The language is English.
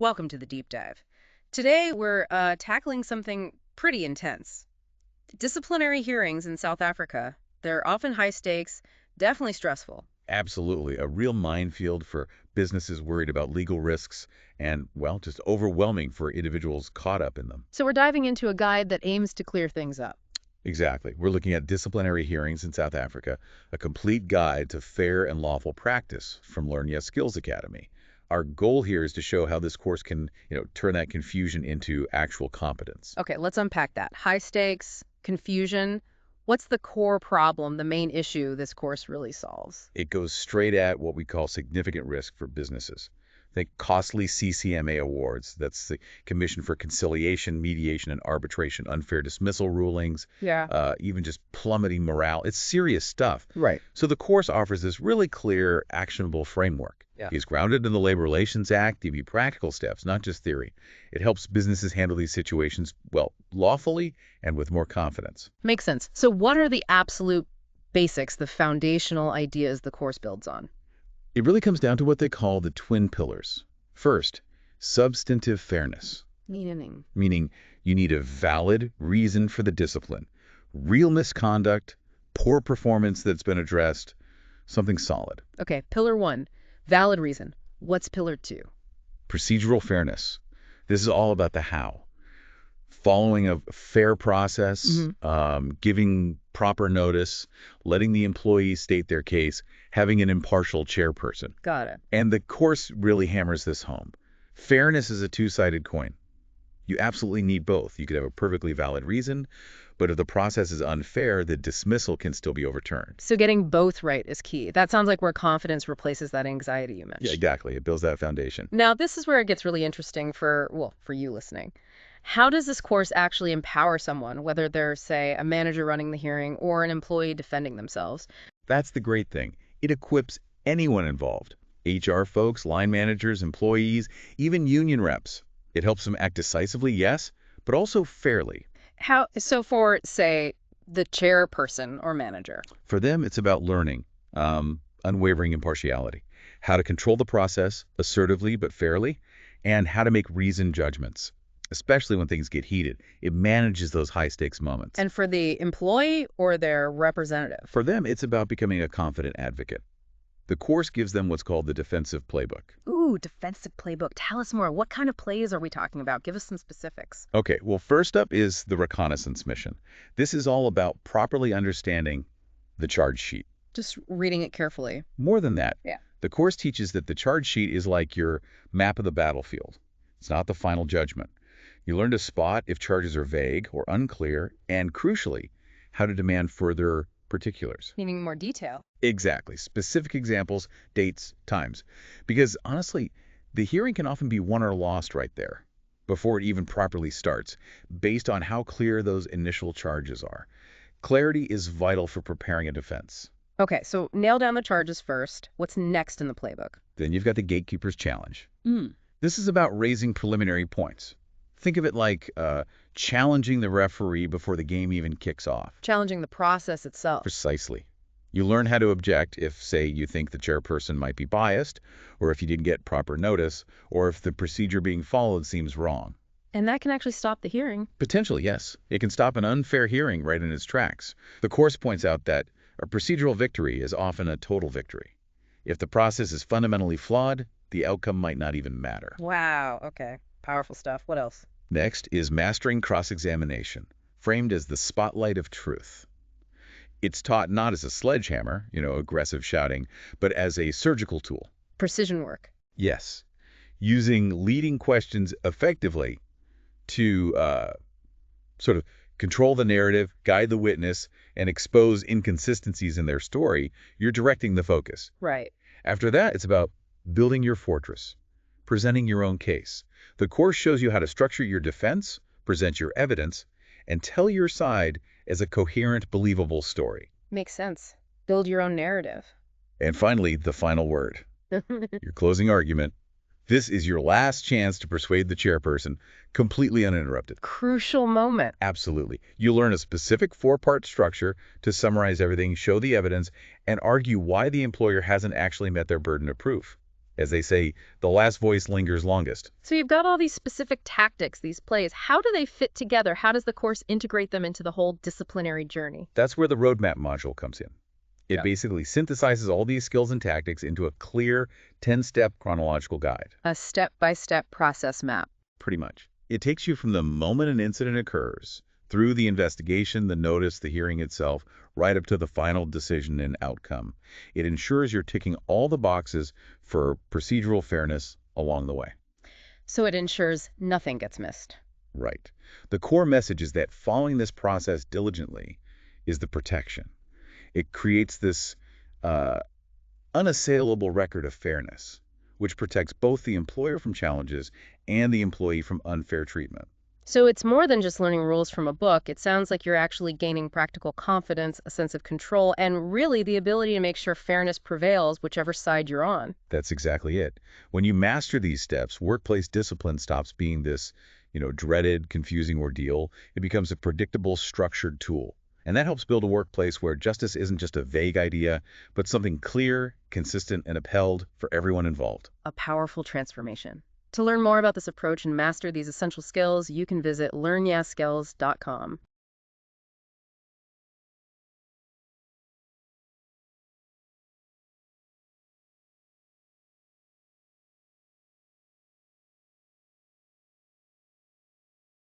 Welcome to the deep dive. Today, we're tackling something pretty intense. Disciplinary hearings in South Africa. They're often high stakes, definitely stressful. Absolutely. A real minefield for businesses worried about legal risks and, well, just overwhelming for individuals caught up in them. So, we're diving into a guide that aims to clear things up. Exactly. We're looking at disciplinary hearings in South Africa, a complete guide to fair and lawful practice from LearnYa Skills Academy. Our goal here is to show how this course can, turn that confusion into actual competence. Okay, let's unpack that. High stakes, confusion. What's the core problem, the main issue this course really solves? It goes straight at what we call significant risk for businesses. Think costly CCMA awards. That's the Commission for Conciliation, Mediation, and Arbitration, unfair dismissal rulings, Yeah. even just plummeting morale. It's serious stuff. Right. So the course offers this really clear, actionable framework. Yeah. It's grounded in the Labor Relations Act, give you practical steps, not just theory. It helps businesses handle these situations, well, lawfully and with more confidence. Makes sense. So, what are the absolute basics, the foundational ideas the course builds on? It really comes down to what they call the twin pillars. First, substantive fairness, Meaning. meaning you need a valid reason for the discipline, real misconduct, poor performance that's been addressed, something solid. Okay, pillar one, valid reason. What's pillar two? Procedural fairness. This is all about the how. Following a fair process, giving proper notice, letting the employees state their case, having an impartial chairperson. Got it. And the course really hammers this home. Fairness is a two-sided coin. You absolutely need both. You could have a perfectly valid reason, but if the process is unfair, the dismissal can still be overturned. So getting both right is key. That sounds like where confidence replaces that anxiety you mentioned. Yeah, exactly. It builds that foundation. Now, this is where it gets really interesting for you listening. How does this course actually empower someone, whether they're, say, a manager running the hearing or an employee defending themselves? That's the great thing. It equips anyone involved. HR folks, line managers, employees, even union reps. It helps them act decisively, yes, but also fairly. So for, say, the chairperson or manager? For them, it's about learning, unwavering impartiality, how to control the process assertively but fairly, and how to make reasoned judgments, especially when things get heated. It manages those high-stakes moments. And for the employee or their representative? For them, it's about becoming a confident advocate. The course gives them what's called the defensive playbook. Ooh, defensive playbook. Tell us more. What kind of plays are we talking about? Give us some specifics. Okay, well, first up is the reconnaissance mission. This is all about properly understanding the charge sheet. Just reading it carefully. More than that, Yeah. the course teaches that the charge sheet is like your map of the battlefield. It's not the final judgment. You learn to spot if charges are vague or unclear, and crucially, how to demand further particulars. Needing more detail. Exactly. Specific examples, dates, times. Because honestly, the hearing can often be won or lost right there before it even properly starts, based on how clear those initial charges are. Clarity is vital for preparing a defense. Okay, so nail down the charges first. What's next in the playbook? Then you've got the gatekeeper's challenge. This is about raising preliminary points. Think of it like challenging the referee before the game even kicks off. Challenging the process itself. Precisely. You learn how to object if, say, you think the chairperson might be biased, or if you didn't get proper notice, or if the procedure being followed seems wrong. And that can actually stop the hearing. Potentially, yes. It can stop an unfair hearing right in its tracks. The course points out that a procedural victory is often a total victory. If the process is fundamentally flawed, the outcome might not even matter. Wow, okay. Powerful stuff. What else? Next is mastering cross-examination, framed as the spotlight of truth. It's taught not as a sledgehammer, aggressive shouting, but as a surgical tool. Precision work. Yes, using leading questions effectively to sort of control the narrative, guide the witness, and expose inconsistencies in their story. You're directing the focus. Right. After that, it's about building your fortress, presenting your own case. The course shows you how to structure your defense, present your evidence, and tell your side as a coherent, believable story. Makes sense. Build your own narrative. And finally, the final word, your closing argument. This is your last chance to persuade the chairperson, completely uninterrupted. Crucial moment. Absolutely. You learn a specific four-part structure to summarize everything, show the evidence, and argue why the employer hasn't actually met their burden of proof. As they say, the last voice lingers longest. So you've got all these specific tactics, these plays. How do they fit together? How does the course integrate them into the whole disciplinary journey? That's where the roadmap module comes in. It Yeah. basically synthesizes all these skills and tactics into a clear 10-step chronological guide. A step-by-step process map. Pretty much. It takes you from the moment an incident occurs, through the investigation, the notice, the hearing itself, right up to the final decision and outcome. It ensures you're ticking all the boxes for procedural fairness along the way. So it ensures nothing gets missed. Right. The core message is that following this process diligently is the protection. It creates this uh, unassailable record of fairness, which protects both the employer from challenges and the employee from unfair treatment. So it's more than just learning rules from a book. It sounds like you're actually gaining practical confidence, a sense of control, and really the ability to make sure fairness prevails whichever side you're on. That's exactly it. When you master these steps, workplace discipline stops being this, dreaded, confusing ordeal. It becomes a predictable, structured tool. And that helps build a workplace where justice isn't just a vague idea, but something clear, consistent, and upheld for everyone involved. A powerful transformation. To learn more about this approach and master these essential skills, you can visit LearnYaSkills.com.